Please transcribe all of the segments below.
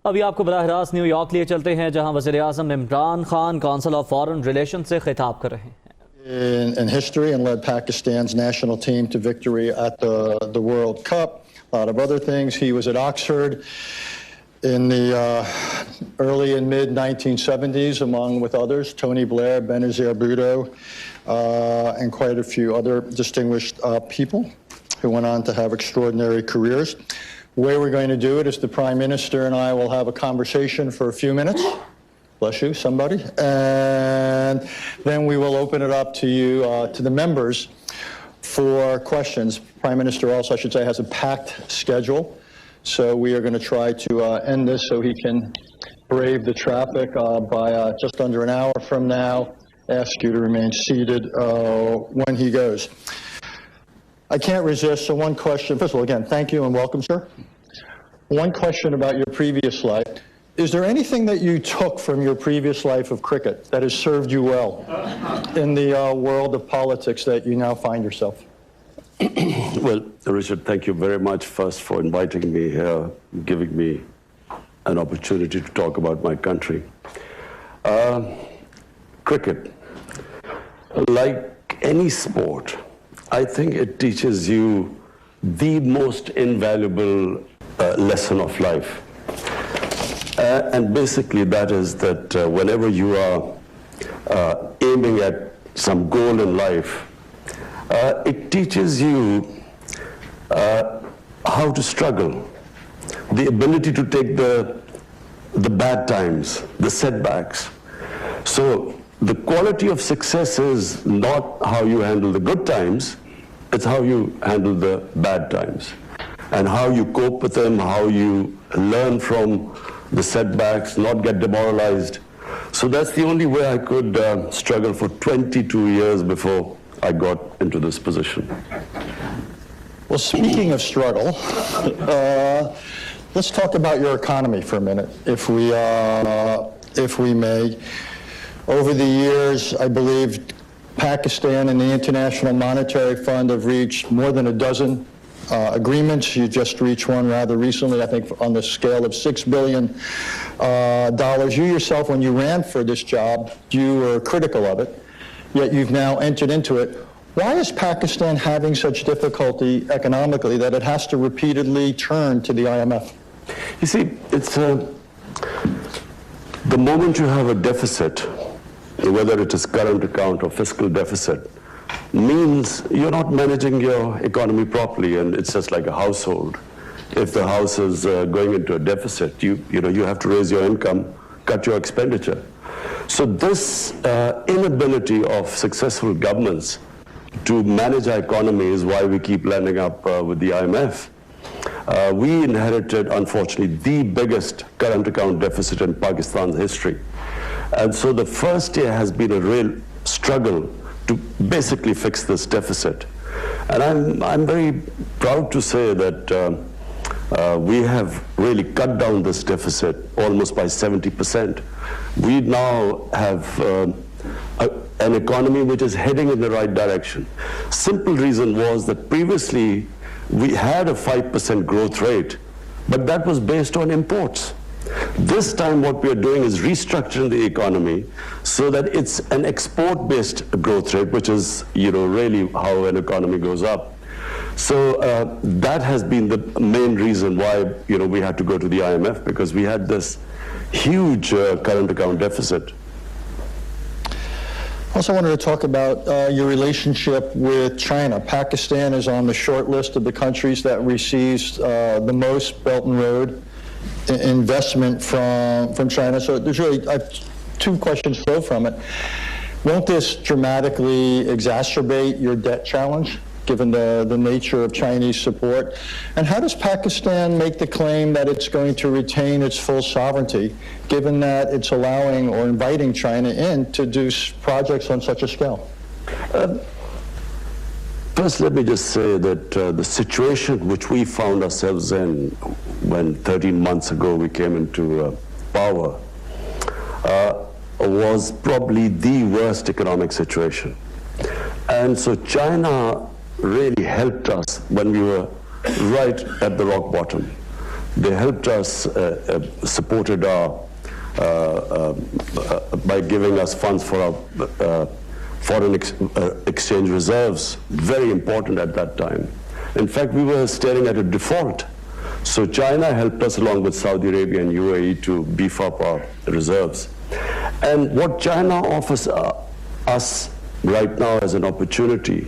अभी आपको बराह रास्त न्यूयॉर्क लिए चलते हैं, जहां वज़ीर-ए-आज़म Imran Khan council of foreign relation से खिताब कर रहे हैं. In history and led Pakistan's national team to victory at the World Cup. A lot of other things. He was at Oxford in the early and mid 1970s, along with others, Tony Blair, Benazir Bhutto, and quite a few other distinguished people who went on to have extraordinary careers. The way we're going to do it is the Prime Minister and I will have a conversation for a few minutes. Bless you, somebody. And then we will open it up to you, to the members, for questions. Prime Minister also, I should say, has a packed schedule. So we are going to try to end this so he can brave the traffic by just under an hour from now. Ask you to remain seated when he goes. I can't resist, so one question. First of all, again, thank you and welcome, sir. One question about your previous life. Is there anything that you took from your previous life of cricket that has served you well in the world of politics that you now find yourself? Well, Richard, thank you very much first for inviting me here, giving me an opportunity to talk about my country. Cricket, like any sport, I think it teaches you the most invaluable lesson of life. And basically that is that whenever you are aiming at some goal in life, it teaches you how to struggle, the ability to take the bad times, the setbacks. So the quality of success is not how you handle the good times, it's how you handle the bad times and how you cope with them, how you learn from the setbacks, not get demoralized. So that's the only way I could struggle for 22 years before I got into this position. Well, speaking of struggle, let's talk about your economy for a minute, if we may. Over the years, I believe Pakistan and the International Monetary Fund have reached more than a dozen agreements. You just reached one rather recently, I think on the scale of $6 billion. You yourself, when you ran for this job, you were critical of it, yet you've now entered into it. Why is Pakistan having such difficulty economically that it has to repeatedly turn to the IMF? You see, it's the moment you have a deficit, whether it is current account or fiscal deficit, means you're not managing your economy properly, and it's just like a household. If the house is going into a deficit, you have to raise your income, cut your expenditure. So this inability of successful governments to manage our economy is why we keep landing up with the IMF. We inherited, unfortunately, the biggest current account deficit in Pakistan's history. And so the first year has been a real struggle to basically fix this deficit. And I'm very proud to say that we have really cut down this deficit almost by 70%. We now have an economy which is heading in the right direction. Simple reason was that previously we had a 5% growth rate, but that was based on imports. This time what we are doing is restructuring the economy so that it's an export-based growth rate, which is really how an economy goes up. So that has been the main reason why we had to go to the IMF, because we had this huge current account deficit. Also wanted to talk about your relationship with China. Pakistan is on the short list of the countries that receives the most Belt and Road investment from China. So there's really, I have two questions flow from it. Won't this dramatically exacerbate your debt challenge, given the nature of Chinese support? And how does Pakistan make the claim that it's going to retain its full sovereignty, given that it's allowing or inviting China in to do projects on such a scale? First, let me just say that the situation which we found ourselves in when 13 months ago we came into power was probably the worst economic situation. And so China really helped us when we were right at the rock bottom They helped us, supported our, by giving us funds for our foreign exchange reserves, very important at that time. In fact, we were staring at a default. So China helped us along with Saudi Arabia and UAE to beef up our reserves. And what China offers us right now as an opportunity,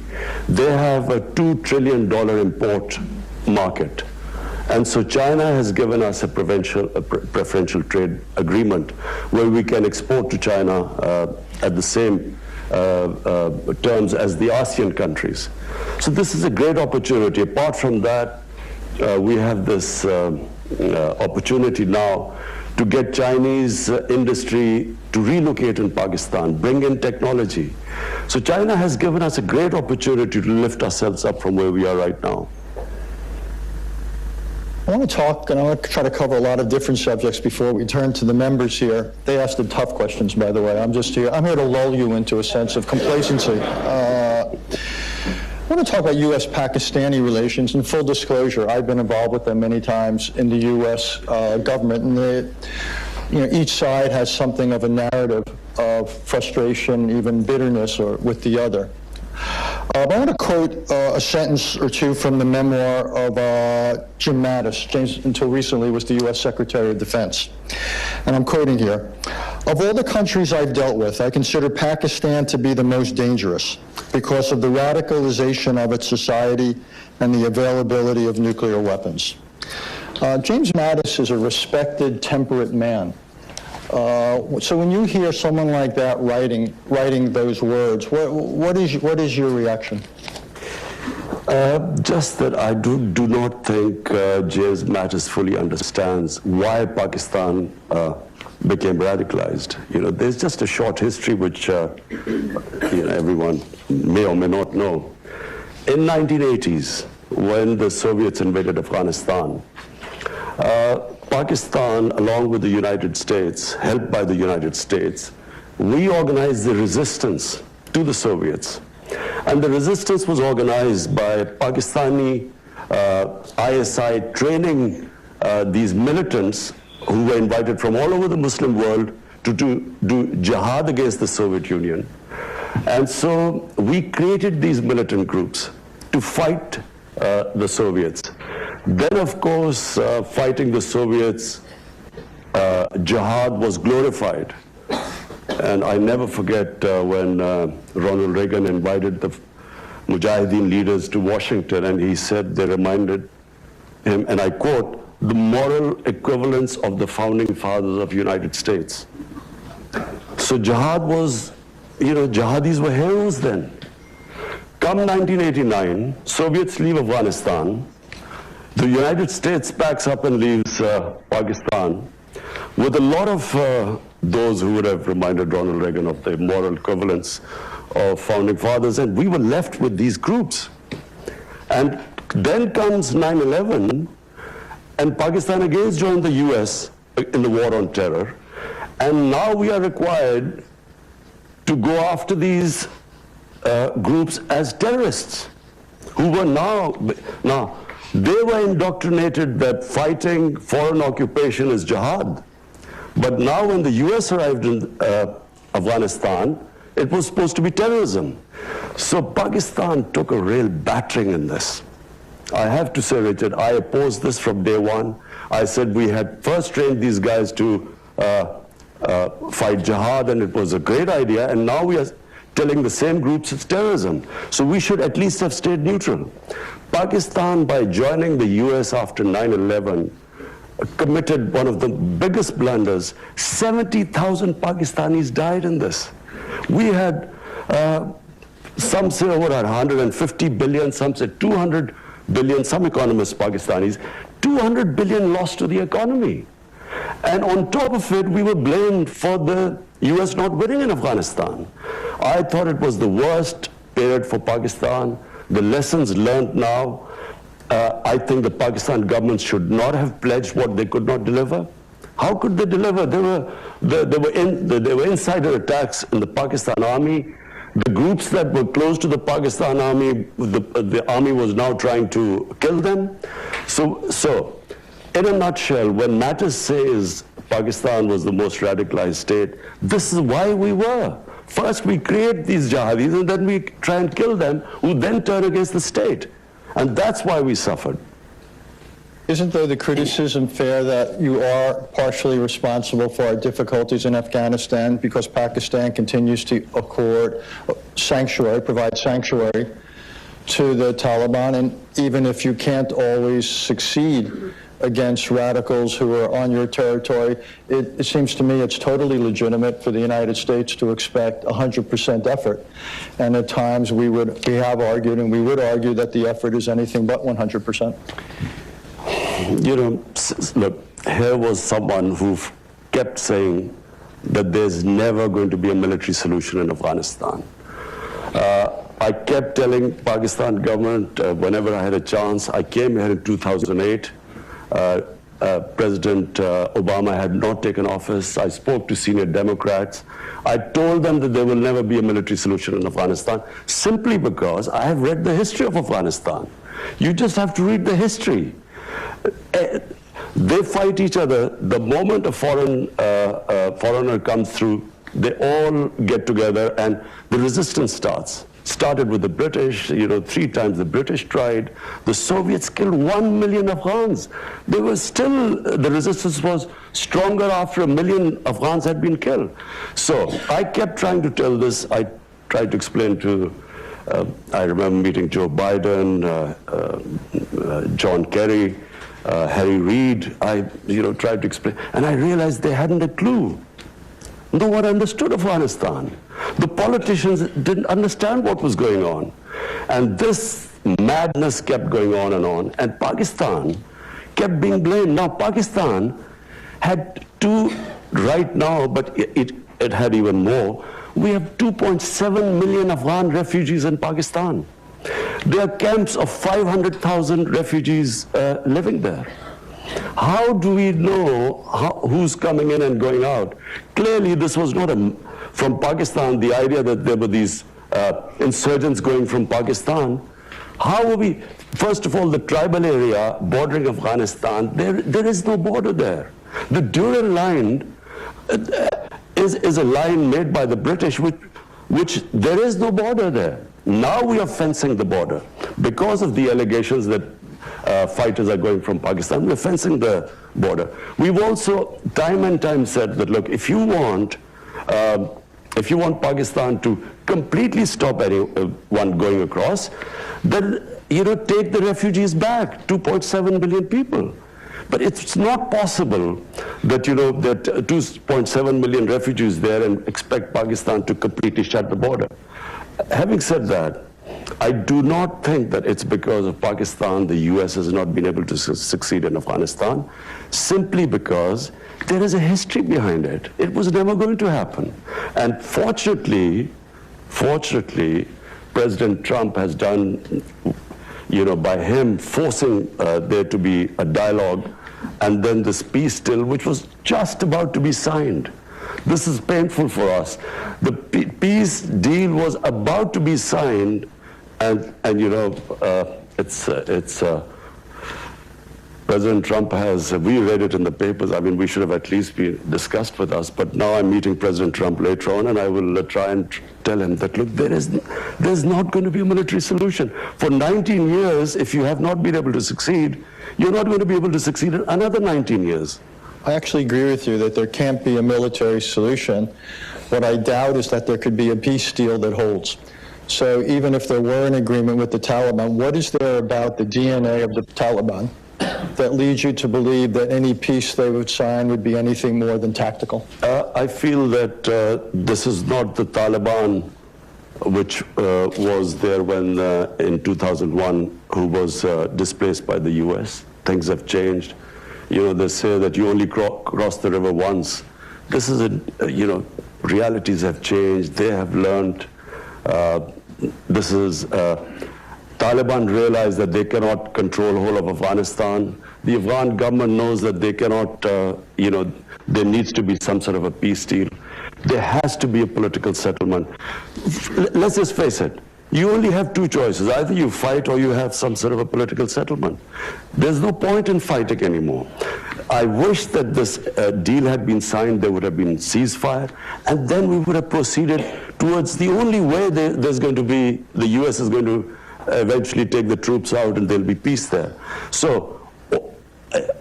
they have a $2 trillion import market. And so China has given us a preferential trade agreement where we can export to China at the same terms as the ASEAN countries. So this is a great opportunity. Apart from that, we have this opportunity now to get Chinese industry to relocate in Pakistan, bring in technology. So China has given us a great opportunity to lift ourselves up from where we are right now. I want to talk, and I want to try to cover a lot of different subjects before we turn to the members here. They asked the tough questions, by the way. I'm here to lull you into a sense of complacency. I want to talk about U.S.-Pakistani relations. In full disclosure, I've been involved with them many times in the U.S. Government, and each side has something of a narrative of frustration, even bitterness, or with the other. I want to quote a sentence or two from the memoir of Jim Mattis. James, until recently, was the U.S. Secretary of Defense. And I'm quoting here. Of all the countries I've dealt with, I consider Pakistan to be the most dangerous because of the radicalization of its society and the availability of nuclear weapons. James Mattis is a respected, temperate man. So when you hear someone like that writing those words, what is your reaction? Just that I do not think James Mattis fully understands why Pakistan became radicalized. There's just a short history which everyone may or may not know. In 1980s, when the Soviets invaded Afghanistan, Pakistan, along with the United States, helped by the United States, reorganized the resistance to the Soviets. And the resistance was organized by Pakistani ISI training these militants who were invited from all over the Muslim world to do jihad against the Soviet Union. And so we created these militant groups to fight the Soviets. Then, of course, fighting the Soviets, jihad was glorified. And I never forget when Ronald Reagan invited the Mujahideen leaders to Washington, and he said they reminded him, and I quote, the moral equivalence of the founding fathers of the United States. So jihad was, jihadis were heroes then. Come 1989, Soviets leave Afghanistan. The United States packs up and leaves Pakistan with a lot of those who would have reminded Ronald Reagan of the moral equivalence of founding fathers, and we were left with these groups. And then comes 9/11, and Pakistan again joined the US in the war on terror, and now we are required to go after these groups as terrorists, who were now they were indoctrinated that fighting foreign occupation is jihad. But now when the US arrived in Afghanistan, it was supposed to be terrorism. So Pakistan took a real battering in this. I have to say, Richard, I opposed this from day one. I said we had first trained these guys to fight jihad, and it was a great idea, and now we are telling the same groups it's terrorism. So we should at least have stayed neutral. Pakistan, by joining the US after 9/11, committed one of the biggest blunders. 70,000 Pakistanis died in this. We had, some say over 150 billion, some say 200 billion, some economists, Pakistanis, 200 billion lost to the economy. And on top of it, we were blamed for the US not winning in Afghanistan. I thought it was the worst period for Pakistan. The lessons learned now, I think the Pakistan government should not have pledged what they could not deliver. How could they deliver? There were insider attacks in the Pakistan army. The groups that were close to the Pakistan army, the army was now trying to kill them. So in a nutshell, when Mattis says Pakistan was the most radicalized state, this is why we were. First we create these jihadis and then we try and kill them, who then turn against the state. And that's why we suffered. Isn't though the criticism fair that you are partially responsible for our difficulties in Afghanistan because Pakistan continues to accord sanctuary, provide sanctuary to the Taliban, and even if you can't always succeed against radicals who are on your territory, it seems to me it's totally legitimate for the United States to expect 100% effort. And at times we have argued and we would argue that the effort is anything but 100%. You know, look, here was someone who kept saying that there's never going to be a military solution in Afghanistan. I kept telling Pakistan government whenever I had a chance. I came here in 2008. President Obama had not taken office. I spoke to senior Democrats. I told them that there will never be a military solution in Afghanistan, simply because I have read the history of Afghanistan. You just have to read the history. They fight each other. The moment a foreigner comes through, they all get together and the resistance starts. Started with the British, you know, 3 times the British tried. The Soviets killed 1 million Afghans. They were still, the resistance was stronger after 1 million Afghans had been killed. So I kept trying to tell this. I tried to explain to, I remember meeting Joe Biden, John Kerry, Harry Reid. I, tried to explain, and I realized they hadn't a clue. No one understood Afghanistan. The politicians didn't understand what was going on. And this madness kept going on, and Pakistan kept being blamed. Now, Pakistan had 2 right now, but it had even more. We have 2.7 million Afghan refugees in Pakistan. There are camps of 500,000 refugees living there. How do we know who's coming in and going out? Clearly, this was not from Pakistan, the idea that there were these insurgents going from Pakistan. How are we? First of all, the tribal area bordering Afghanistan, there is no border there. The Dunya line is a line made by the British, which there is no border there. Now we are fencing the border because of the allegations that fighters are going from Pakistan. We're fencing the border. We've also time and time said that, look, if you want Pakistan to completely stop anyone going across, then take the refugees back, 2.7 million people. But it's not possible that that 2.7 million refugees there and expect Pakistan to completely shut the border. Having said that, I do not think that it's because of Pakistan the US has not been able to succeed in Afghanistan, simply because there is a history behind it. It was never going to happen. And fortunately, President Trump has done, by him forcing there to be a dialogue, and then this peace deal, which was just about to be signed. This is painful for us. The peace deal was about to be signed, and President Trump has, we read it in the papers. I mean, we should have at least been discussed with us, but now I'm meeting President Trump later on, and I will try and tell him that, look, there's not going to be a military solution. For 19 years, if you have not been able to succeed, you're not going to be able to succeed in another 19 years. I actually agree with you that there can't be a military solution. What I doubt is that there could be a peace deal that holds. So even if there were an agreement with the Taliban, what is there about the DNA of the Taliban that leads you to believe that any peace they would sign would be anything more than tactical? I feel that this is not the Taliban which was there when in 2001, who was displaced by the US. Things have changed. They say that you only cross the river once. This is realities have changed. They have learned. Taliban realize that they cannot control the whole of Afghanistan. The Afghan government knows that they cannot, there needs to be some sort of a peace deal. There has to be a political settlement. Let's just face it, You only have two choices. Either you fight or you have some sort of a political settlement. There's no point in fighting anymore. I wish that this deal had been signed, there would have been ceasefire, and then we would have proceeded towards the only way there's going to be, the US is going to eventually take the troops out and there'll be peace there. So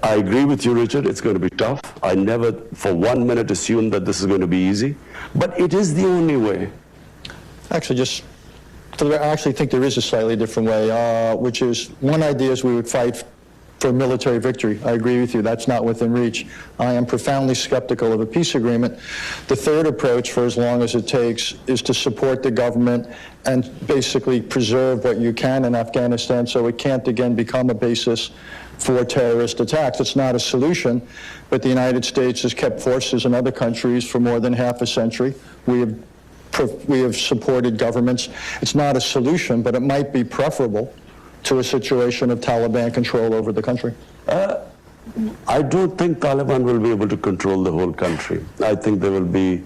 I agree with you, Richard, it's going to be tough. I never for 1 minute assumed that this is going to be easy, but it is the only way. Actually, I actually think there is a slightly different way, which is, one idea is we would fight for military victory. I agree with you, that's not within reach. I am profoundly skeptical of a peace agreement. The third approach, for as long as it takes, is to support the government and basically preserve what you can in Afghanistan so it can't again become a basis for terrorist attacks. It's not a solution, but the United States has kept forces in other countries for more than half a century. We have supported governments. It's not a solution, but it might be preferable to a situation of Taliban control over the country. I don't think Taliban will be able to control the whole country. I think there will be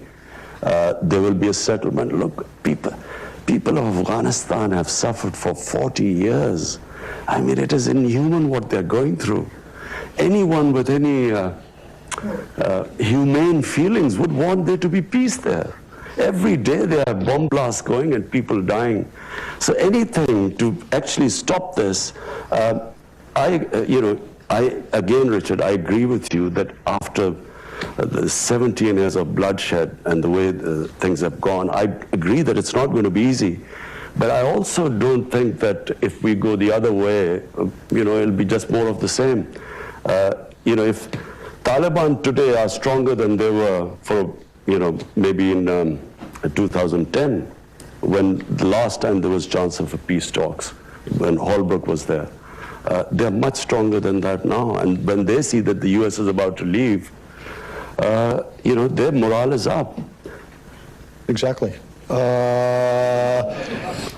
a settlement. Look, people of Afghanistan have suffered for 40 years. I mean, it is inhuman what they're going through. Anyone with any humane feelings would want there to be peace there. Every day there are bomb blasts going and people dying. So anything to actually stop this, again, Richard, I agree with you that after the 17 years of bloodshed and the way things have gone, I agree that it's not going to be easy. But I also don't think that if we go the other way, it'll be just more of the same. If Taliban today are stronger than they were for, maybe in 2010, when the last time there was chance of a peace talks, when Holbrooke was there, they're much stronger than that now. And when they see that the US is about to leave, their morale is up. Exactly.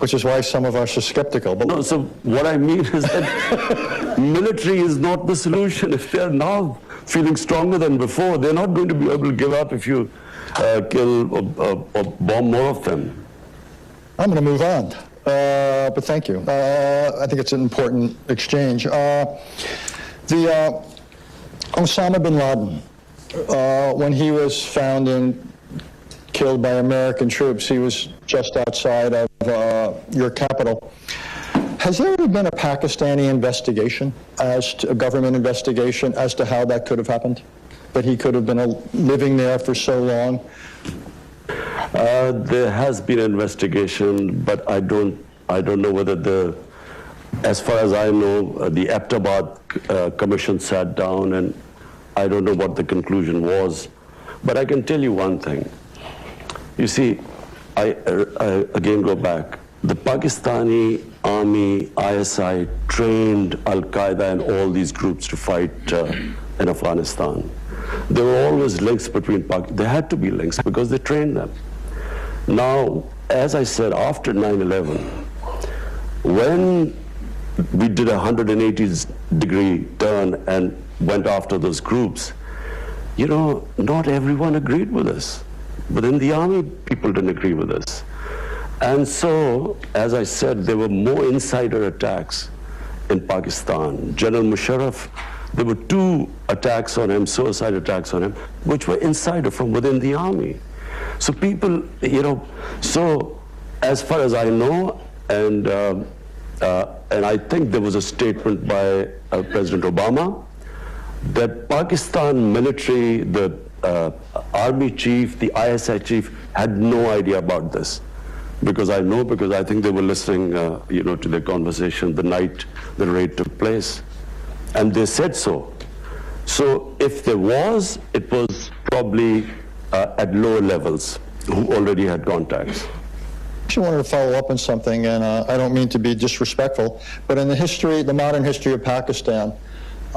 Which is why some of us are skeptical. But no, so what I mean is that military is not the solution. If they're now feeling stronger than before, they're not going to be able to give up if you kill or bomb more of them. I'm going to move on, but thank you. I think it's an important exchange. Osama bin Laden, when he was found and killed by American troops, he was just outside of your capital. Has there ever been a Pakistani investigation, a government investigation, as to how that could have happened? That he could have been living there for so long? There has been an investigation, but I don't know whether as far as I know, the Abbottabad commission sat down, and I don't know what the conclusion was. But I can tell you one thing. You see, I again go back. The Pakistani army, ISI, trained Al-Qaeda and all these groups to fight in Afghanistan. There were always links between there had to be links because they trained them. Now, as I said, after 9/11, when we did a 180-degree turn and went after those groups, not everyone agreed with us. But in the army, people didn't agree with us. And so, as I said, there were more insider attacks in Pakistan. General Musharraf, there were 2 attacks on him, suicide attacks on him, which were insider from within the army. So people, so as far as I know, and I think there was a statement by President Obama that Pakistan military, the army chief, the ISI chief had no idea about this. Because I think they were listening, to their conversation the night the raid took place. And they said so. So if there was, it was probably at lower levels who already had contacts. I actually wanted to follow up on something, and I don't mean to be disrespectful, but in the modern history of Pakistan,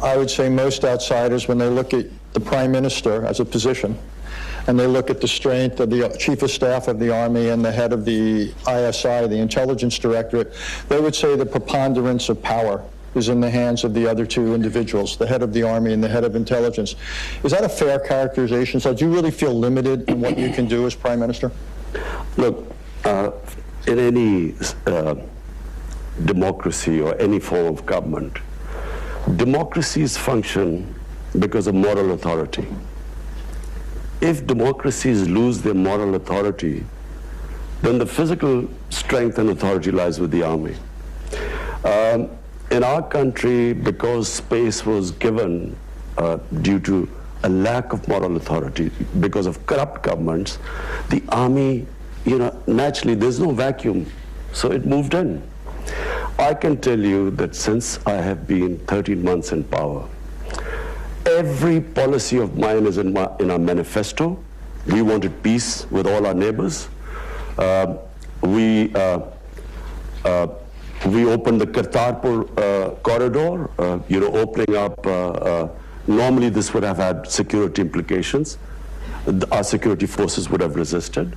I would say most outsiders, when they look at the prime minister as a position, and they look at the strength of the chief of staff of the army and the head of the ISI, the intelligence directorate, they would say the preponderance of power is in the hands of the other 2 individuals, the head of the army and the head of intelligence. Is that a fair characterization? So do you really feel limited in what you can do as prime minister? Look, in any democracy or any form of government, democracies function because of moral authority. If democracies lose their moral authority, then the physical strength and authority lies with the army. In our country, because space was given due to a lack of moral authority, because of corrupt governments, the army, naturally there's no vacuum, so it moved in. I can tell you that since I have been 13 months in power, every policy of mine is in our manifesto. We wanted peace with all our neighbors. We opened the Kartarpur corridor, opening up. Normally this would have had security implications. Our security forces would have resisted.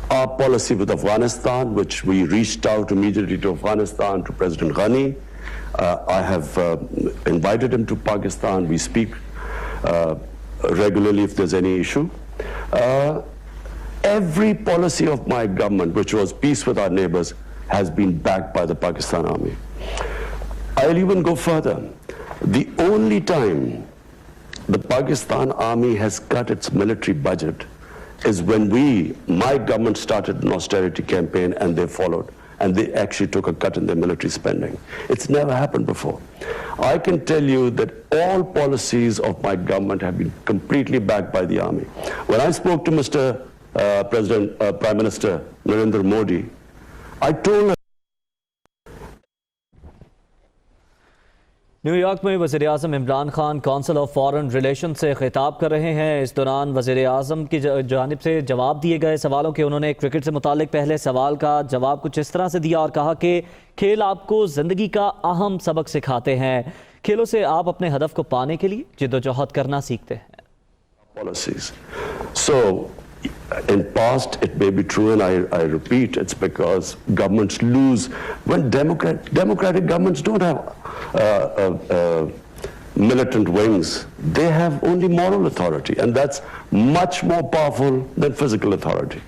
Our policy with Afghanistan, which we reached out immediately to Afghanistan, to President Ghani. I have invited him to Pakistan. We speak regularly if there's any issue. Every policy of my government, which was peace with our neighbors, has been backed by the Pakistan army. I'll even go further. The only time the Pakistan army has cut its military budget is when my government started an austerity campaign and they followed, and they actually took a cut in their military spending. It's never happened before. I can tell you that all policies of my government have been completely backed by the army. When I spoke to Mr. Prime Minister Narendra Modi, I told him. New York में वज़ीर आज़म Imran Khan council of foreign relation से खिताब कर रहे हैं। इस दौरान वज़ीर आज़म की जानिब से जवाब दिए गए सवालों के उन्होंने क्रिकेट से मुतालिक पहले सवाल का जवाब कुछ इस तरह से दिया और कहा कि खेल आपको ज़िंदगी का अहम सबक सिखाते हैं। खेलों से आप अपने हदफ को पाने के लिए जिद्दोजहद करना सीखते हैं। Policies. So, in past it may be true, and I repeat, it's because governments lose. When democratic governments don't have militant wings, they have only moral authority, and that's much more powerful than physical authority.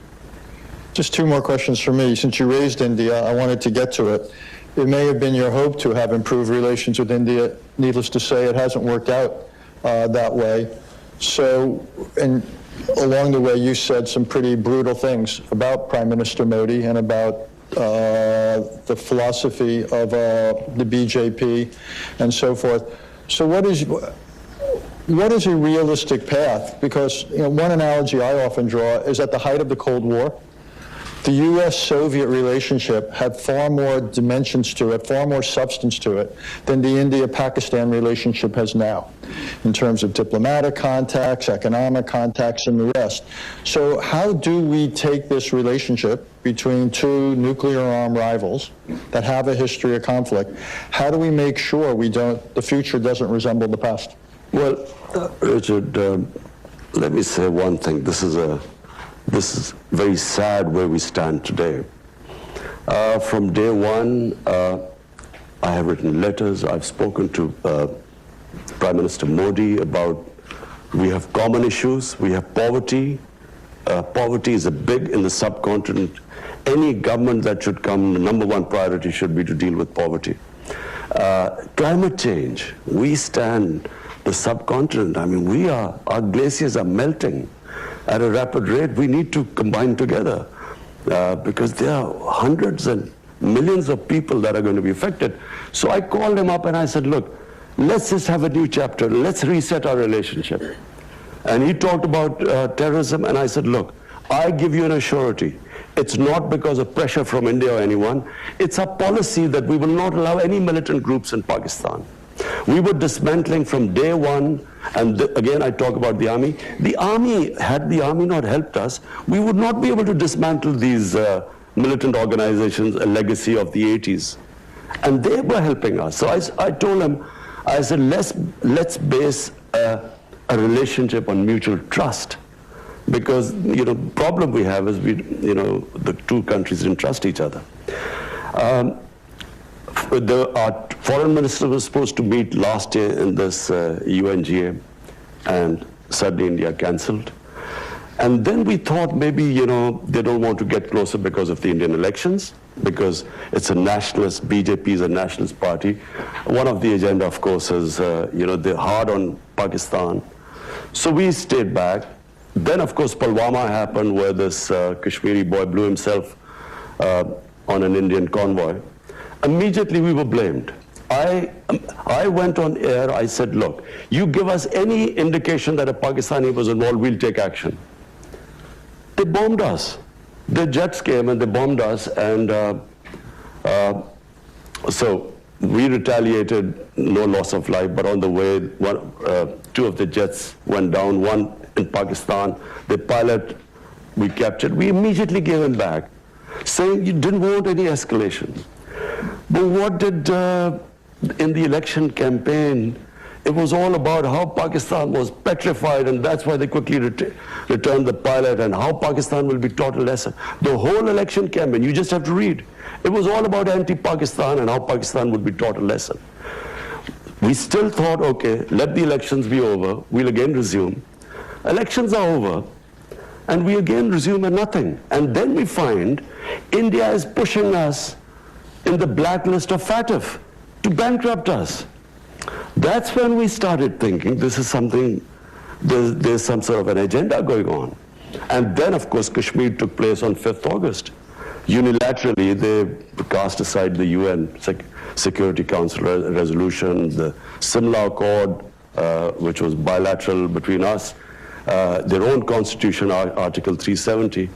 Just two more questions for me. Since you raised India, I wanted to get to it. It may have been your hope to have improved relations with India. Needless to say, it hasn't worked out that way. So, and along the way, you said some pretty brutal things about Prime Minister Modi and about the philosophy of the BJP and so forth. So what is a realistic path? Because one analogy I often draw is at the height of the Cold War, the U.S.-Soviet relationship had far more dimensions to it, far more substance to it than the India-Pakistan relationship has now, in terms of diplomatic contacts, economic contacts, and the rest. So how do we take this relationship between two nuclear-armed rivals that have a history of conflict? How do we make sure the future doesn't resemble the past? Well, Richard, let me say one thing. This is very sad where we stand today. From day one, I have written letters. I've spoken to Prime Minister Modi about we have common issues. We have poverty. Poverty is big in the subcontinent. Any government that should come, the number one priority should be to deal with poverty. Climate change. We stand the subcontinent. I mean, our glaciers are melting at a rapid rate. We need to combine together because there are hundreds and millions of people that are going to be affected. So I called him up and I said, look, let's just have a new chapter. Let's reset our relationship. And he talked about terrorism, and I said, look, I give you an assurity. It's not because of pressure from India or anyone. It's a policy that we will not allow any militant groups in Pakistan. We were dismantling from day one, and again I talk about the army. Had the army not helped us, we would not be able to dismantle these militant organizations, a legacy of the 80s. And they were helping us. So I told him, I said, let's base a relationship on mutual trust. Because, problem we have is the two countries didn't trust each other. Our foreign minister was supposed to meet last year in this UNGA, and suddenly India cancelled. And then we thought maybe, they don't want to get closer because of the Indian elections. because it's a nationalist, BJP is a nationalist party. One of the agenda, of course, is, they're hard on Pakistan. So we stayed back. Then, of course, Pulwama happened, where this Kashmiri boy blew himself on an Indian convoy. Immediately we were blamed. I went on air, I said, look, you give us any indication that a Pakistani was involved, we'll take action. They bombed us. The jets came and they bombed us, and so we retaliated, no loss of life, but on the way, two of the jets went down, one in Pakistan. The pilot we captured, we immediately gave him back, saying you didn't want any escalation. But what did, in the election campaign, it was all about how Pakistan was petrified, and that's why they quickly returned the pilot, and how Pakistan will be taught a lesson. The whole election campaign, you just have to read. It was all about anti-Pakistan and how Pakistan would be taught a lesson. We still thought, okay, let the elections be over, we'll again resume. Elections are over, and we again resume at nothing. And then we find India is pushing us in the blacklist of FATF to bankrupt us. That's when we started thinking this is something, there's some sort of an agenda going on. And then, of course, Kashmir took place on 5th August. Unilaterally, they cast aside the UN Security Council resolution, the Simla Accord, which was bilateral between us, their own constitution, Article 370.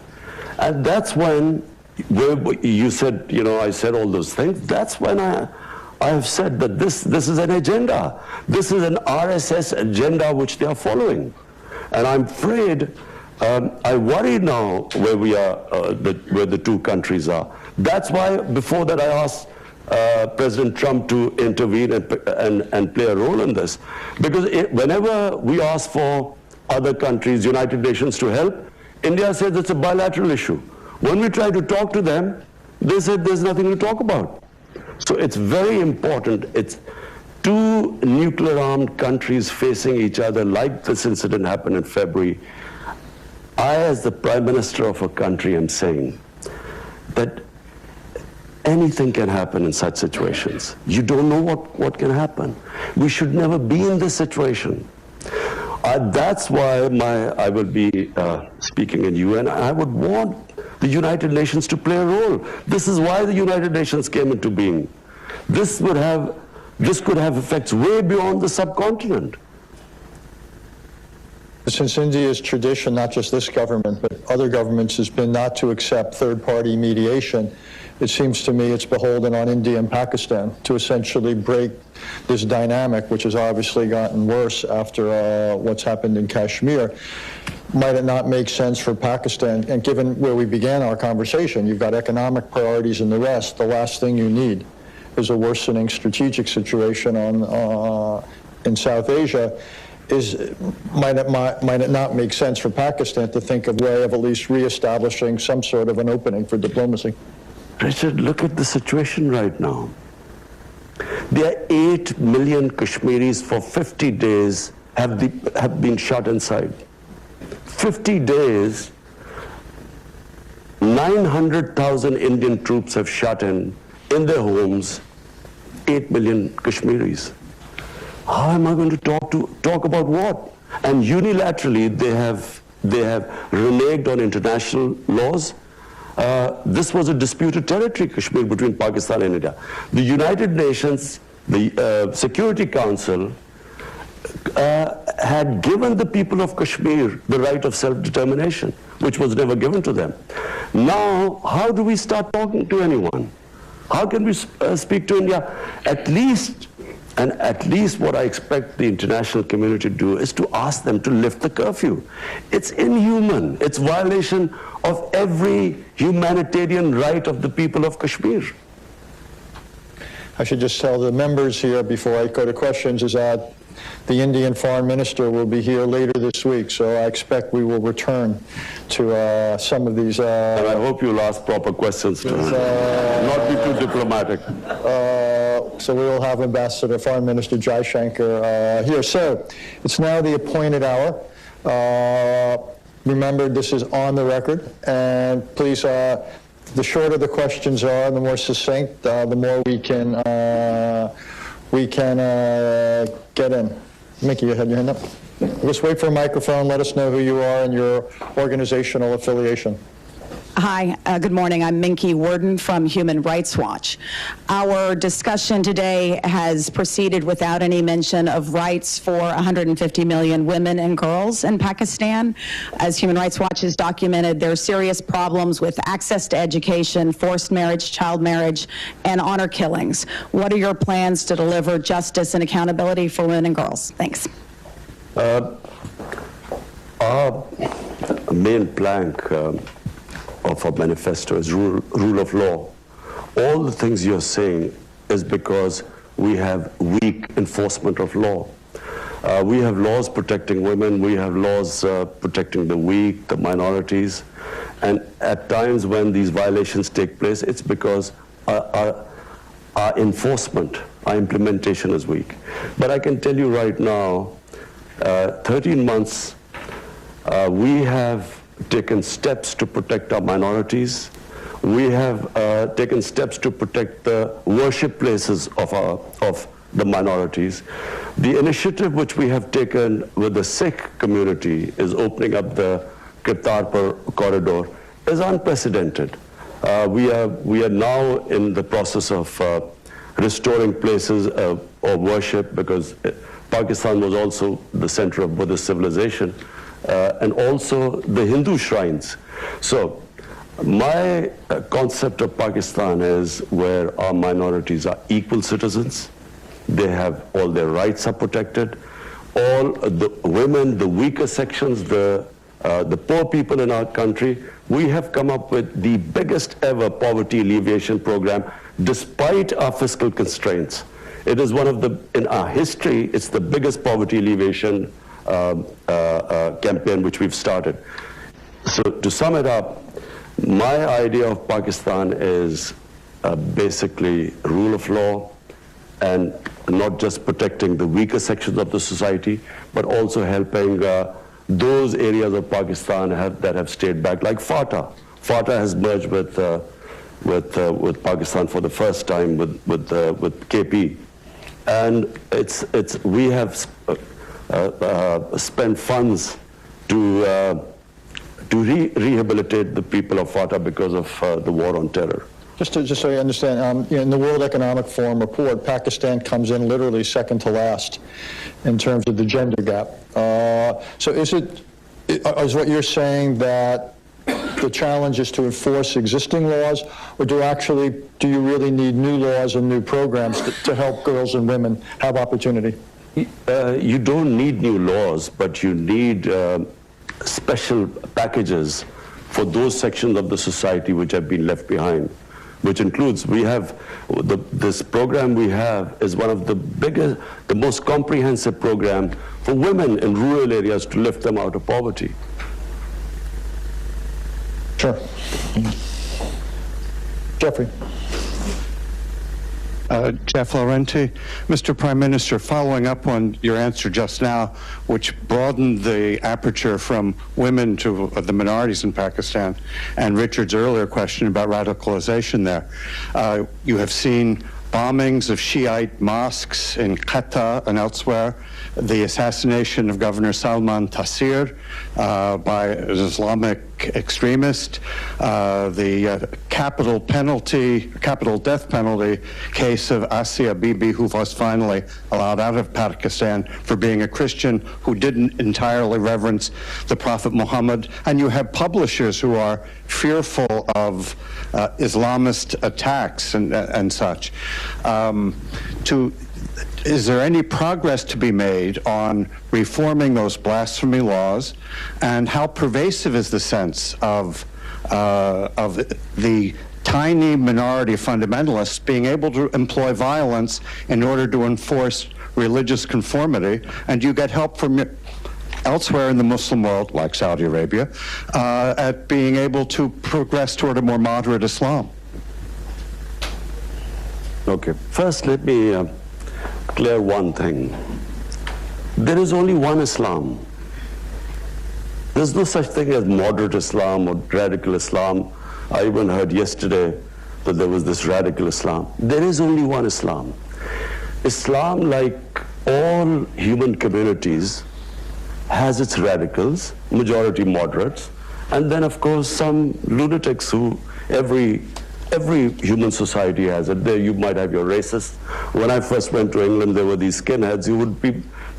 And that's when, you said, I said all those things, that's when I have said that this is an agenda. This is an RSS agenda which they are following. And I'm afraid, I worry now where we are, where the two countries are. That's why before that I asked President Trump to intervene and play a role in this. Because whenever we ask for other countries, United Nations, to help, India says it's a bilateral issue. When we try to talk to them, they said there's nothing to talk about. So it's very important. It's two nuclear-armed countries facing each other, like this incident happened in February. I, as the Prime Minister of a country, am saying that anything can happen in such situations. You don't know what can happen. We should never be in this situation. That's why I will be speaking in UN. I would want the United Nations to play a role. This is why the United Nations came into being. This could have effects way beyond the subcontinent. Since India's tradition, not just this government, but other governments, has been not to accept third-party mediation, it seems to me it's beholden on India and Pakistan to essentially break this dynamic, which has obviously gotten worse after what's happened in Kashmir. Might it not make sense for Pakistan, and given where we began our conversation, you've got economic priorities and the rest, the last thing you need is a worsening strategic situation in South Asia. Might it not make sense for Pakistan to think of a way of at least reestablishing some sort of an opening for diplomacy? Richard, look at the situation right now. There are 8 million Kashmiris for 50 days have been shut inside. 50 days, 900,000 Indian troops have shut in their homes, 8 million Kashmiris. How am I going to talk about what? And unilaterally, they have reneged on international laws. This was a disputed territory, Kashmir, between Pakistan and India. The United Nations, the Security Council, had given the people of Kashmir the right of self-determination, which was never given to them. Now, how do we start talking to anyone? How can we speak to India? At least what I expect the international community to do is to ask them to lift the curfew. It's inhuman. It's violation of every humanitarian right of the people of Kashmir. I should just tell the members here before I go to questions is that the Indian Foreign Minister will be here later this week, so I expect we will return to some of these... and I hope you'll ask proper questions to her. Not be too diplomatic. So we will have Ambassador Foreign Minister Jai Shankar here. So it's now the appointed hour. Remember, this is on the record, and please the shorter the questions are, the more succinct, the more we can get in. Mickey, you had your hand up. Just wait for a microphone. Let us know who you are and your organizational affiliation. Hi, good morning. I'm Minky Worden from Human Rights Watch. Our discussion today has proceeded without any mention of rights for 150 million women and girls in Pakistan. As Human Rights Watch has documented, there are serious problems with access to education, forced marriage, child marriage, and honor killings. What are your plans to deliver justice and accountability for women and girls? Thanks. Our main plank of our manifesto is rule of law. All the things you're saying is because we have weak enforcement of law. We have laws protecting women, we have laws protecting the weak, the minorities, and at times when these violations take place, it's because our enforcement, our implementation is weak. But I can tell you right now, 13 months, we have taken steps to protect our minorities. We have taken steps to protect the worship places of the minorities. The initiative which we have taken with the Sikh community is opening up the Kartarpur corridor is unprecedented. We are now in the process of restoring places of worship, because Pakistan was also the center of Buddhist civilization, and also the Hindu shrines. So my concept of Pakistan is where our minorities are equal citizens. They have all their rights are protected. All the women, the weaker sections, the poor people in our country, we have come up with the biggest ever poverty alleviation program despite our fiscal constraints. It is one of the, in our history, it's the biggest poverty alleviation campaign which we've started. So to sum it up, my idea of Pakistan is basically rule of law, and not just protecting the weaker sections of the society, but also helping those areas of Pakistan that have stayed back, like FATA. FATA has merged with Pakistan for the first time with KP, and we have spent funds to rehabilitate the people of FATA because of the war on terror. Just so you understand, in the World Economic Forum report, Pakistan comes in literally second to last in terms of the gender gap. So is what you're saying that the challenge is to enforce existing laws, or do you really need new laws and new programs to help girls and women have opportunity? You don't need new laws, but you need special packages for those sections of the society which have been left behind, which includes, this program we have is one of the biggest, the most comprehensive program for women in rural areas to lift them out of poverty. Sure. Jeffrey. Jeff Laurenti. Mr. Prime Minister, following up on your answer just now, which broadened the aperture from women to the minorities in Pakistan, and Richard's earlier question about radicalization there, you have seen bombings of Shiite mosques in Quetta and elsewhere, the assassination of Governor Salman Taseer by an Islamic extremist, the capital death penalty case of Asia Bibi, who was finally allowed out of Pakistan for being a Christian who didn't entirely reverence the Prophet Muhammad. And you have publishers who are fearful of Islamist attacks and such. Is there any progress to be made on reforming those blasphemy laws, and how pervasive is the sense of the tiny minority of fundamentalists being able to employ violence in order to enforce religious conformity? And do you get help from elsewhere in the Muslim world, like Saudi Arabia, at being able to progress toward a more moderate Islam? Okay, first let me clear one thing. There is only one Islam. There's no such thing as moderate Islam or radical Islam. I even heard yesterday that there was this radical Islam. There is only one Islam. Islam, like all human communities, has its radicals, majority moderates, and then of course some lunatics who every human society has it. There you might have your racists. When I first went to England, there were these skinheads who would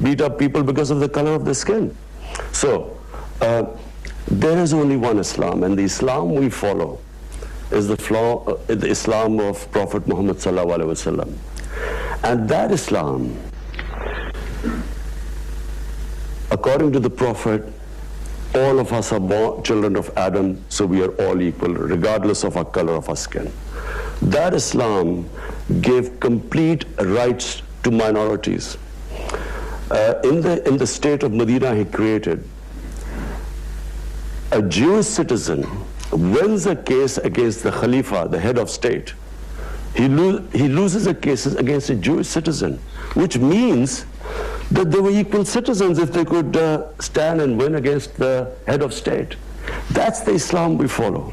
beat up people because of the color of their skin. So there is only one Islam, and the Islam we follow is the Islam of Prophet Muhammad sallallahu alaihi wasallam. And that Islam, according to the Prophet, all of us are born children of Adam, so we are all equal, regardless of our color of our skin. That Islam gave complete rights to minorities. In the state of Medina he created, a Jewish citizen wins a case against the Khalifa, the head of state. He loses a case against a Jewish citizen, which means that they were equal citizens if they could stand and win against the head of state. That's the Islam we follow.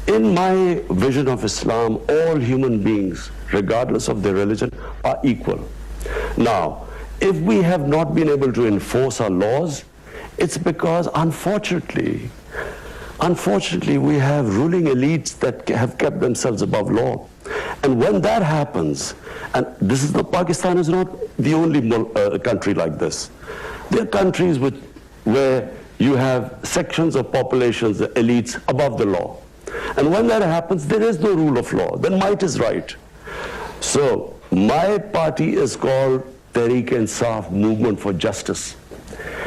In my vision of Islam, all human beings, regardless of their religion, are equal. Now, if we have not been able to enforce our laws, it's because, unfortunately, we have ruling elites that have kept themselves above law. And when that happens, and Pakistan is not the only country like this. There are countries where you have sections of populations, the elites, above the law. And when that happens, there is no rule of law. Then might is right. So my party is called Tehreek-e-Insaf, Movement for Justice.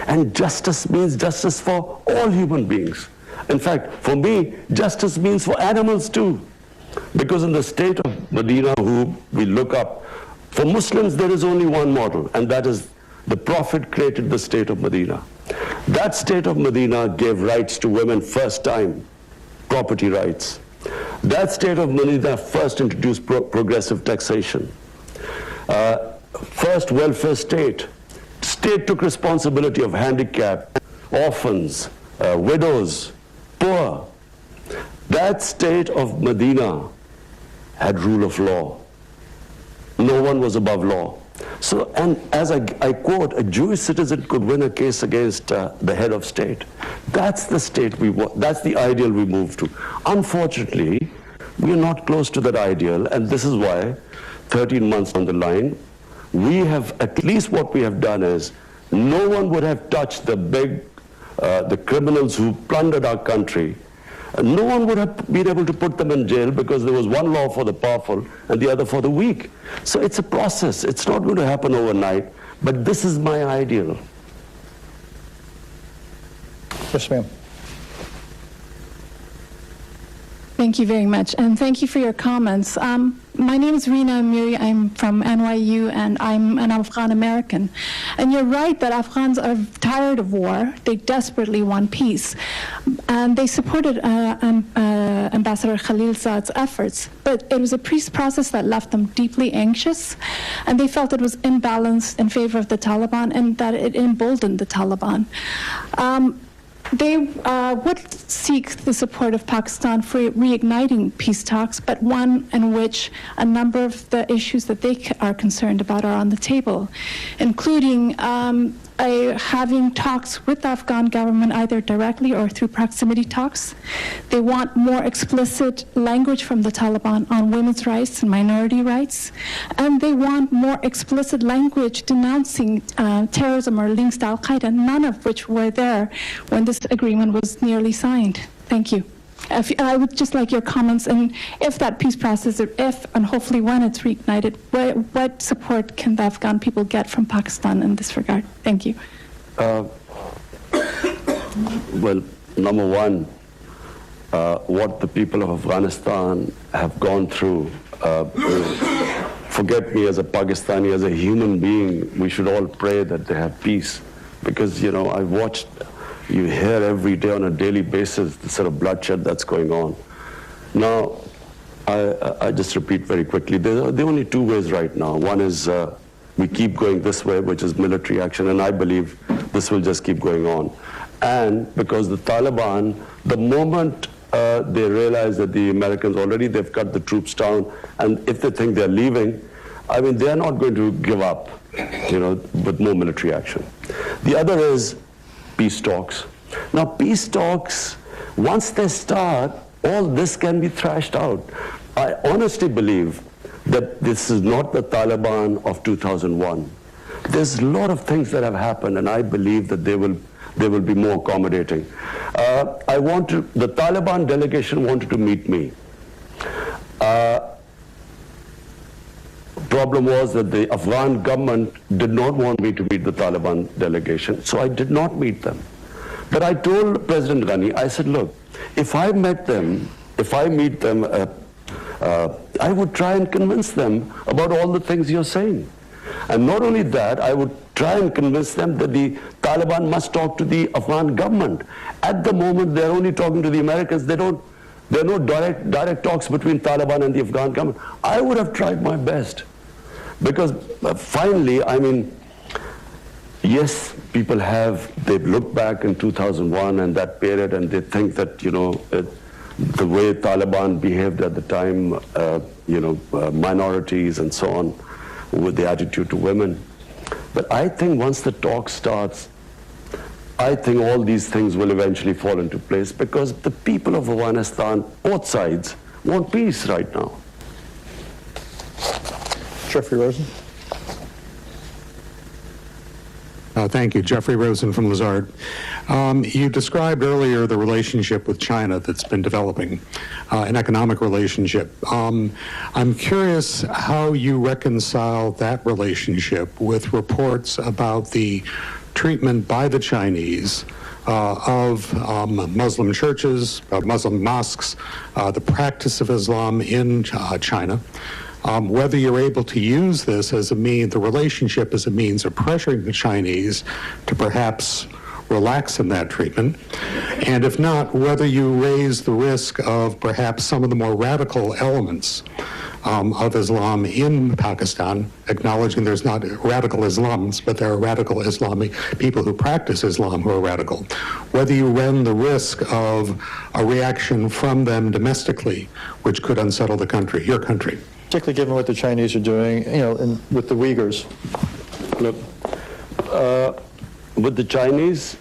And justice means justice for all human beings. In fact, for me, justice means for animals too. Because in the state of Medina, who we look up, for Muslims there is only one model, and that is the Prophet created the state of Medina. That state of Medina gave rights to women first time, property rights. That state of Medina first introduced progressive taxation. First welfare state. State took responsibility of handicapped, orphans, widows, poor. That state of Medina had rule of law. No one was above law. So, and as I quote, a Jewish citizen could win a case against the head of state. That's the state we want, that's the ideal we move to. Unfortunately, we are not close to that ideal, and this is why 13 months on the line, we have, at least what we have done is, no one would have touched the criminals who plundered our country. No one would have been able to put them in jail because there was one law for the powerful and the other for the weak. So it's a process. It's not going to happen overnight, but this is my ideal. Yes, ma'am. Thank you very much, and thank you for your comments. My name is Reena Amiri. I'm from NYU, and I'm an Afghan American. And you're right that Afghans are tired of war. They desperately want peace. And they supported Ambassador Khalilzad's efforts. But it was a peace process that left them deeply anxious, and they felt it was imbalanced in favor of the Taliban, and that it emboldened the Taliban. They would seek the support of Pakistan for reigniting peace talks, but one in which a number of the issues that they are concerned about are on the table, including having talks with the Afghan government either directly or through proximity talks. They want more explicit language from the Taliban on women's rights and minority rights, and they want more explicit language denouncing terrorism or links to Al-Qaeda, none of which were there when this agreement was nearly signed. Thank you. I would just like your comments, and if that peace process, if and hopefully when it's reignited, what support can the Afghan people get from Pakistan in this regard? Thank you. Well, number one, what the people of Afghanistan have gone through, forget me as a Pakistani, as a human being, we should all pray that they have peace. Because, you know, I've watched, you hear every day on a daily basis the sort of bloodshed that's going on. Now, I just repeat very quickly, there are only two ways right now. One is we keep going this way, which is military action, and I believe this will just keep going on. And because the Taliban, the moment they realize that the Americans already, they've cut the troops down, and if they think they're leaving, I mean, they're not going to give up, with more military action. The other is peace talks. Now, peace talks, once they start, all this can be thrashed out. I honestly believe that this is not the Taliban of 2001. There's a lot of things that have happened, and I believe that they will be more accommodating. The Taliban delegation wanted to meet me. Problem was that the Afghan government did not want me to meet the Taliban delegation, so I did not meet them. But I told President Ghani, I said, look, if I meet them, I would try and convince them about all the things you're saying. And not only that, I would try and convince them that the Taliban must talk to the Afghan government. At the moment, they're only talking to the Americans. There are no direct talks between Taliban and the Afghan government. I would have tried my best. Because finally, I mean, yes, they've looked back in 2001 and that period, and they think that, the way Taliban behaved at the time, minorities and so on, with the attitude to women. But I think once the talk starts, I think all these things will eventually fall into place, because the people of Afghanistan, both sides, want peace right now. Jeffrey Rosen. Thank you. Jeffrey Rosen from Lazard. You described earlier the relationship with China that's been developing, an economic relationship. I'm curious how you reconcile that relationship with reports about the treatment by the Chinese of Muslim churches, Muslim mosques, the practice of Islam in China. Whether you're able to use this as the relationship as a means of pressuring the Chinese to perhaps relax in that treatment, and if not, whether you raise the risk of perhaps some of the more radical elements of Islam in Pakistan, acknowledging there's not radical Islams, but there are radical Islamic people who practice Islam who are radical. Whether you run the risk of a reaction from them domestically, which could unsettle the country, your country. Particularly given what the Chinese are doing, with the Uyghurs. Look, with the Chinese,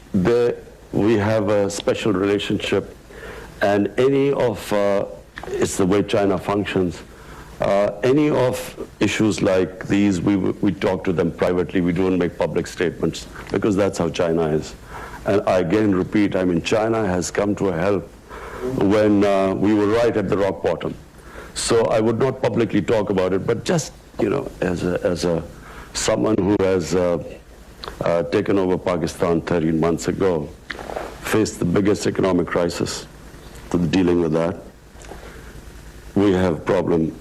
we have a special relationship, and it's the way China functions. Any of issues like these, we talk to them privately. We don't make public statements, because that's how China is. And I again repeat, China has come to a help when we were right at the rock bottom. So I would not publicly talk about it, but just, as someone who has taken over Pakistan 13 months ago, faced the biggest economic crisis, dealing with that. We have a problem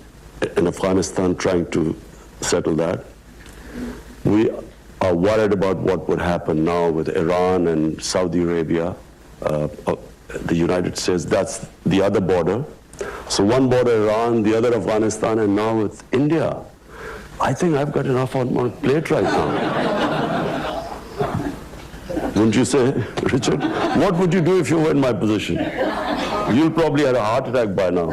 in Afghanistan trying to settle that. We are worried about what would happen now with Iran and Saudi Arabia, the United States. That's the other border. So one border Iran, the other Afghanistan, and now with India. I think I've got enough on my plate right now. Wouldn't you say, Richard? What would you do if you were in my position? You'll probably have a heart attack by now.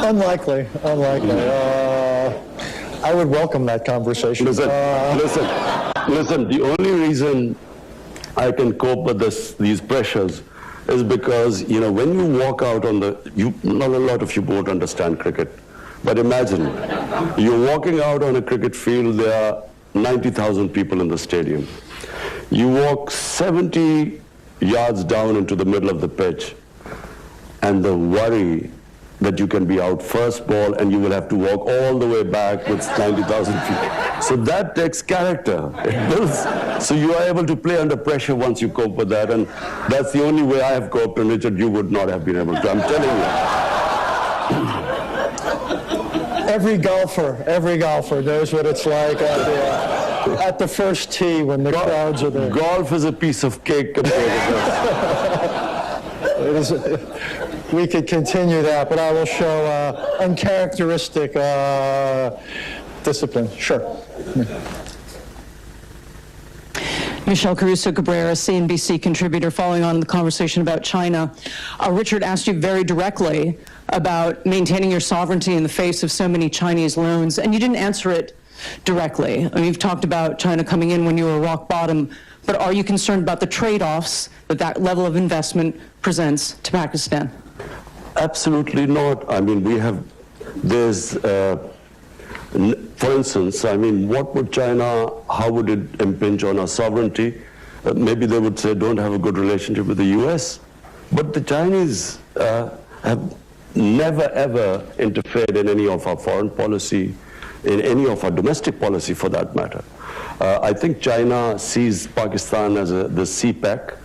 Unlikely. I would welcome that conversation. Listen, the only reason I can cope with these pressures is because, when you walk out on not a lot of you won't understand cricket, but imagine, you're walking out on a cricket field, there are 90,000 people in the stadium. You walk 70 yards down into the middle of the pitch, and the worry that you can be out first ball and you will have to walk all the way back with 90,000 people. So that takes character. It builds. So you are able to play under pressure once you cope with that, and that's the only way I have coped, and Richard, you would not have been able to. I'm telling you. Every golfer knows what it's like at the first tee when the crowds are there. Golf is a piece of cake compared to this. We could continue that, but I will show uncharacteristic discipline. Sure. Michelle Caruso-Cabrera, CNBC contributor, following on the conversation about China. Richard asked you very directly about maintaining your sovereignty in the face of so many Chinese loans, and you didn't answer it directly. I mean, you've talked about China coming in when you were rock bottom, but are you concerned about the trade-offs that that level of investment presents to Pakistan? Absolutely not. I mean, for instance, I mean, what would China, how would it impinge on our sovereignty? Maybe they would say, don't have a good relationship with the US. But the Chinese have never, ever interfered in any of our foreign policy, in any of our domestic policy for that matter. I think China sees Pakistan as the CPEC,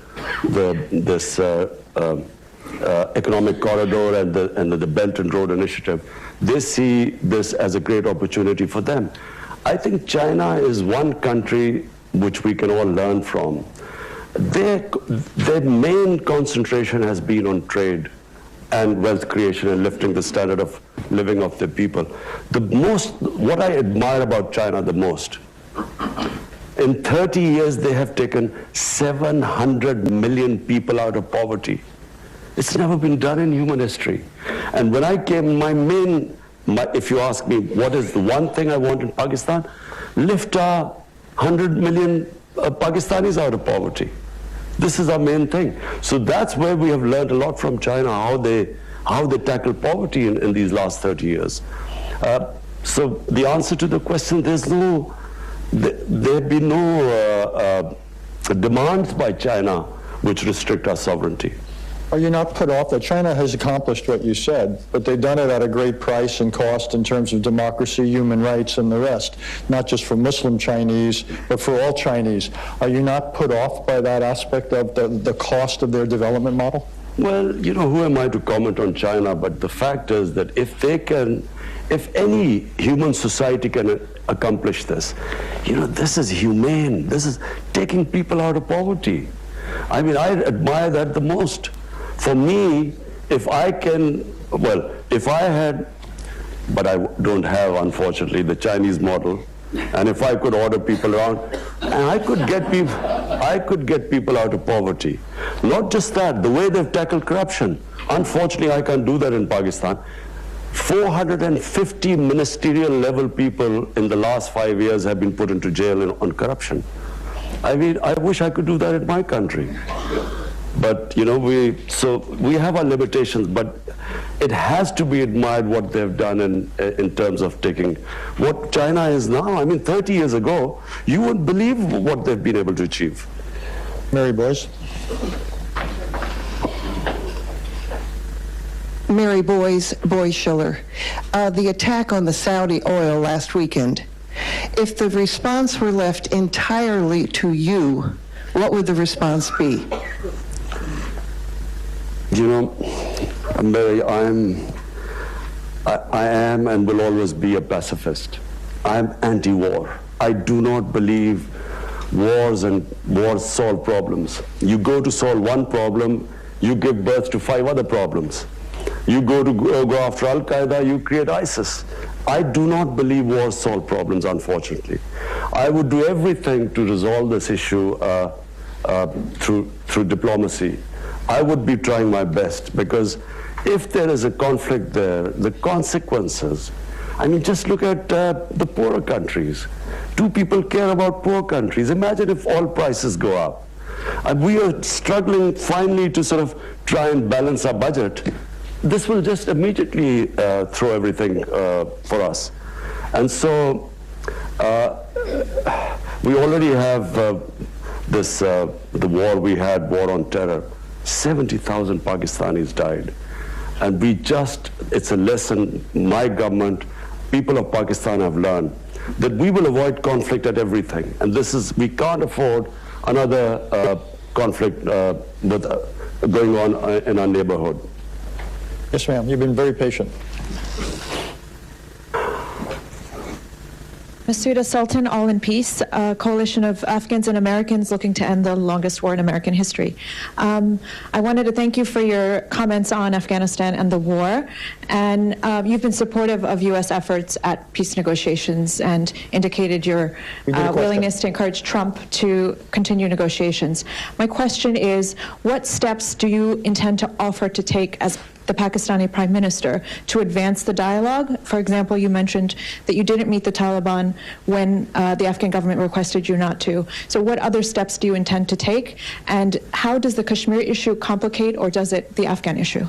this economic corridor and the Belt and Road Initiative. They see this as a great opportunity for them. I think China is one country which we can all learn from. Their main concentration has been on trade and wealth creation and lifting the standard of living of their people. What I admire about China the most, in 30 years they have taken 700 million people out of poverty. It's never been done in human history. And when I came, if you ask me what is the one thing I want in Pakistan, lift our 100 million Pakistanis out of poverty. This is our main thing. So that's where we have learned a lot from China, how they tackle poverty in these last 30 years. So the answer to the question, there have been no demands by China which restrict our sovereignty. Are you not put off that China has accomplished what you said, but they've done it at a great price and cost in terms of democracy, human rights, and the rest, not just for Muslim Chinese, but for all Chinese? Are you not put off by that aspect of the cost of their development model? Well, you know, who am I to comment on China? But the fact is that if any human society can accomplish this, you know, this is humane. This is taking people out of poverty. I mean, I admire that the most. For me, if I had, but I don't have, unfortunately, the Chinese model, and if I could order people around, and I could get people out of poverty. Not just that, the way they've tackled corruption. Unfortunately, I can't do that in Pakistan. 450 ministerial level people in the last 5 years have been put into jail on corruption. I mean, I wish I could do that in my country. But, you know, we have our limitations, but it has to be admired what they've done in terms of taking what China is now. I mean, 30 years ago, you wouldn't believe what they've been able to achieve. Mary Boyce. Mary Boyce-Schiller. The attack on the Saudi oil last weekend, if the response were left entirely to you, what would the response be? You know, Mary, I am and will always be a pacifist. I am anti-war. I do not believe wars solve problems. You go to solve one problem, you give birth to 5 other problems. You go after Al-Qaeda, you create ISIS. I do not believe wars solve problems, unfortunately. I would do everything to resolve this issue through diplomacy. I would be trying my best, because if there is a conflict there, the consequences, I mean, just look at the poorer countries. Do people care about poor countries? Imagine if oil prices go up. And we are struggling finally to sort of try and balance our budget. This will just immediately throw everything for us. And so we already have the war we had, war on terror. 70,000 Pakistanis died. And it's a lesson my government, people of Pakistan have learned, that we will avoid conflict at everything. And we can't afford another conflict going on in our neighborhood. Yes, ma'am. You've been very patient. Masuda Sultan, All in Peace, a coalition of Afghans and Americans looking to end the longest war in American history. I wanted to thank you for your comments on Afghanistan and the war. And you've been supportive of U.S. efforts at peace negotiations and indicated your willingness to encourage Trump to continue negotiations. My question is, what steps do you intend to offer to take as the Pakistani Prime Minister to advance the dialogue? For example, you mentioned that you didn't meet the Taliban when the Afghan government requested you not to. So what other steps do you intend to take? And how does the Kashmir issue complicate, or does it the Afghan issue?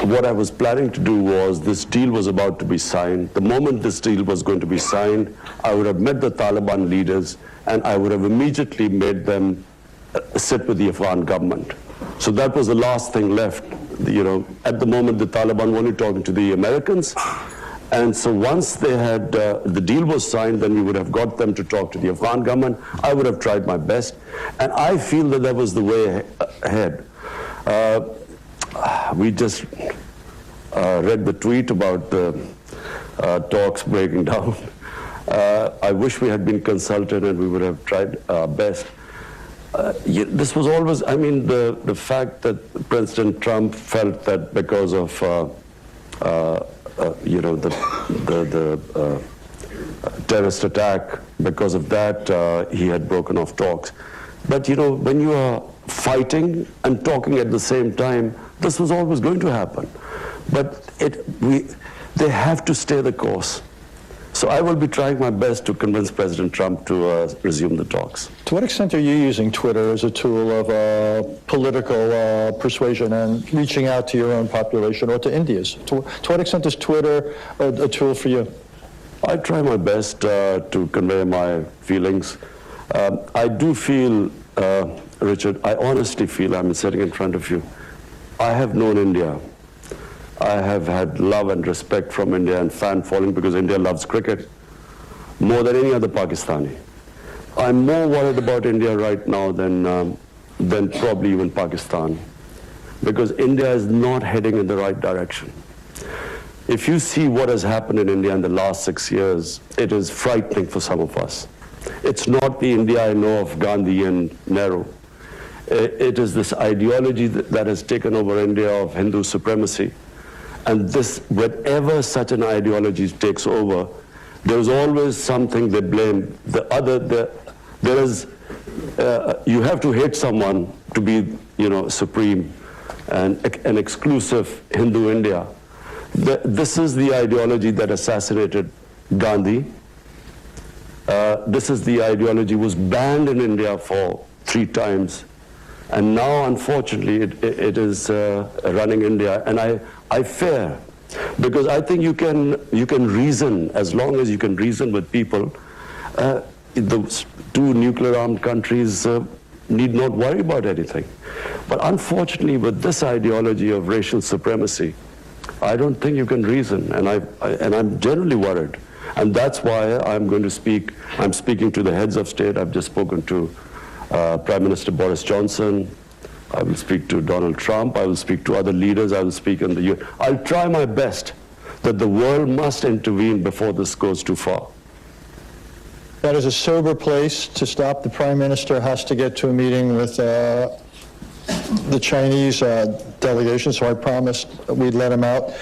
What I was planning to do was, this deal was about to be signed. The moment this deal was going to be signed, I would have met the Taliban leaders and I would have immediately made them sit with the Afghan government. So that was the last thing left. You know, at the moment the Taliban were only talking to the Americans. And so once they had, the deal was signed, then we would have got them to talk to the Afghan government. I would have tried my best. And I feel that that was the way ahead. We just read the tweet about the talks breaking down. I wish we had been consulted and we would have tried our best. This was always, I mean, the fact that President Trump felt that because of, you know, the terrorist attack, because of that, he had broken off talks. But, you know, when you are fighting and talking at the same time, this was always going to happen. But they have to stay the course. So I will be trying my best to convince President Trump to resume the talks. To what extent are you using Twitter as a tool of political persuasion and reaching out to your own population or to India's? To what extent is Twitter a tool for you? I try my best to convey my feelings. I do feel, Richard, I honestly feel, I'm sitting in front of you, I have known India. I have had love and respect from India and fan following because India loves cricket more than any other Pakistani. I'm more worried about India right now than probably even Pakistan, because India is not heading in the right direction. If you see what has happened in India in the last 6 years, it is frightening for some of us. It's not the India I know of Gandhi and Nehru. It is this ideology that has taken over India of Hindu supremacy. And this, whenever such an ideology takes over, there's always something they blame. You have to hate someone to be, you know, supreme and an exclusive Hindu India. This is the ideology that assassinated Gandhi. This is the ideology was banned in India for 3 times. And now, unfortunately, it is running India. And I fear, because I think you can reason, as long as you can reason with people. The 2 nuclear-armed countries need not worry about anything. But unfortunately, with this ideology of racial supremacy, I don't think you can reason, and I'm generally worried. And that's why I'm going to speak. I'm speaking to the heads of state. I've just spoken to Prime Minister Boris Johnson. I will speak to Donald Trump. I will speak to other leaders. I will speak in the UN. I'll try my best that the world must intervene before this goes too far. That is a sober place to stop. The Prime Minister has to get to a meeting with the Chinese delegation, so I promised we'd let him out.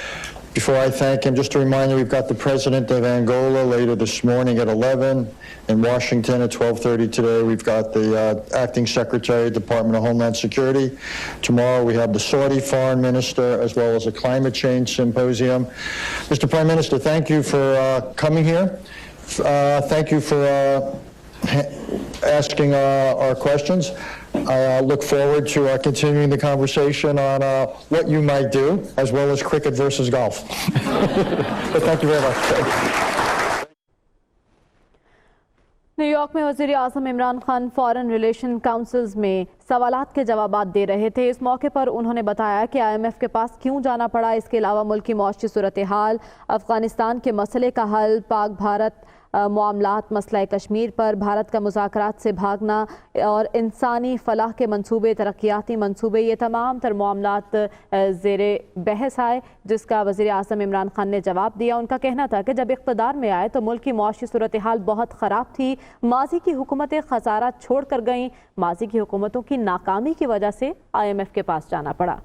Before I thank him, just a reminder, we've got the President of Angola later this morning at 11, in Washington at 12:30 today. We've got the Acting Secretary, Department of Homeland Security. Tomorrow we have the Saudi Foreign Minister, as well as a climate change symposium. Mr. Prime Minister, thank you for coming here. Thank you for asking our questions. I look forward to continuing the conversation on what you might do, as well as cricket versus golf. But thank you very much. New York में वज़ीर आज़म Imran Khan foreign relation councils में सवालात के जवाबात दे रहे थे। इस मौके पर उन्होंने बताया कि IMF के पास क्यों जाना पड़ा, इसके अलावा मुल्क की मौशी सूरत हाल, अफगानिस्तान के मसले का हल, पाक भारत मामलात, मसला कश्मीर पर भारत का मज़ाक़ रात से भागना और इंसानी फलाह के मंसूबे, तरक्याती मंसूबे, ये तमाम तर मामलात ज़ेरे बहस आए, जिसका वज़ीर आज़म इमरान खान ने जवाब दिया। उनका कहना था कि जब इक़्तिदार में आए तो मुल्क की मुआशी सूरत हाल बहुत ख़राब थी, माजी की हुकूमतें खसारा छोड़ कर गईं, माजी की हुकूमतों की नाकामी की वजह से IMF के पास जाना पड़ा।